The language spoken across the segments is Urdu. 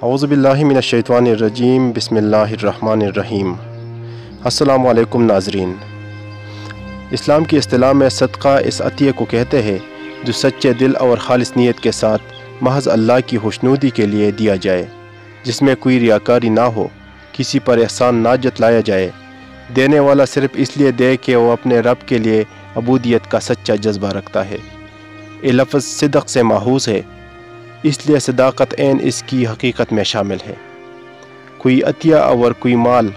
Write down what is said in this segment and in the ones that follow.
اعوذ باللہ من الشیطان الرجیم بسم اللہ الرحمن الرحیم۔ السلام علیکم ناظرین۔ اسلام کی اصطلاح میں صدقہ اس عطیے کو کہتے ہیں جو سچے دل اور خالص نیت کے ساتھ محض اللہ کی خوشنودی کے لیے دیا جائے، جس میں کوئی ریاکاری نہ ہو، کسی پر احسان نہ جتلایا جائے، دینے والا صرف اس لیے دے کہ وہ اپنے رب کے لیے عبودیت کا سچا جذبہ رکھتا ہے۔ یہ لفظ صدق سے ماخوذ ہے، اس لیے صداقت عین اس کی حقیقت میں شامل ہے۔ کوئی عطیہ اور کوئی مال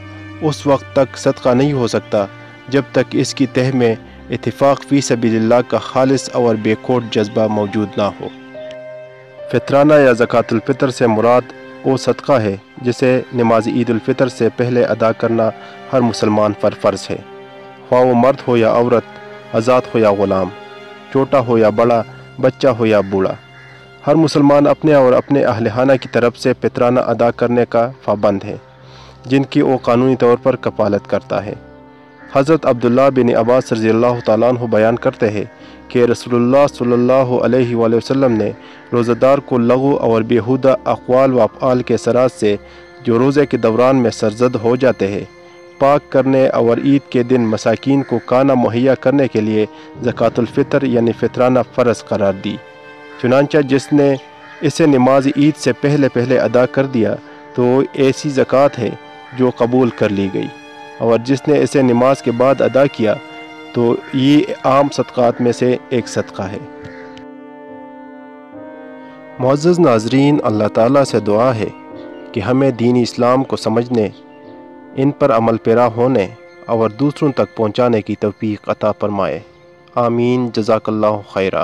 اس وقت تک صدقہ نہیں ہو سکتا جب تک اس کی تہ میں اتفاق فی سبیل اللہ کا خالص اور بے کھوٹ جذبہ موجود نہ ہو۔ فطرانہ یا زکوٰۃ الفطر سے مراد وہ صدقہ ہے جسے نماز عید الفطر سے پہلے ادا کرنا ہر مسلمان پر فرض ہے، خواہ وہ مرد ہو یا عورت، آزاد ہو یا غلام، چھوٹا ہو یا بڑا، بچہ ہو یا بوڑھا۔ ہر مسلمان اپنے اور اپنے اہل خانہ کی طرف سے فطرانہ ادا کرنے کا پابند ہے، جن کی وہ قانونی طور پر کفالت کرتا ہے۔ حضرت عبداللہ بن عباس رضی اللہ تعالیٰ عنہ بیان کرتے ہیں کہ رسول اللہ صلی اللہ علیہ وآلہ وسلم نے روزہ دار کو لغو اور بیہودہ اقوال و افعال کے اثرات سے جو روزے کے دوران میں سرزد ہو جاتے ہیں پاک کرنے اور عید کے دن مساکین کو کھانا مہیا کرنے کے لیے زکوٰۃ الفطر یعنی فطرانہ فرض قرار دی۔ چنانچہ جس نے اسے نماز عید سے پہلے ادا کر دیا تو ایسی زکوٰۃ ہے جو قبول کر لی گئی، اور جس نے اسے نماز کے بعد ادا کیا تو یہ عام صدقات میں سے ایک صدقہ ہے۔ معزز ناظرین، اللہ تعالیٰ سے دعا ہے کہ ہمیں دین اسلام کو سمجھنے، ان پر عمل پیرا ہونے اور دوسروں تک پہنچانے کی توفیق عطا فرمائے۔ آمین۔ جزاک اللہ خیرہ۔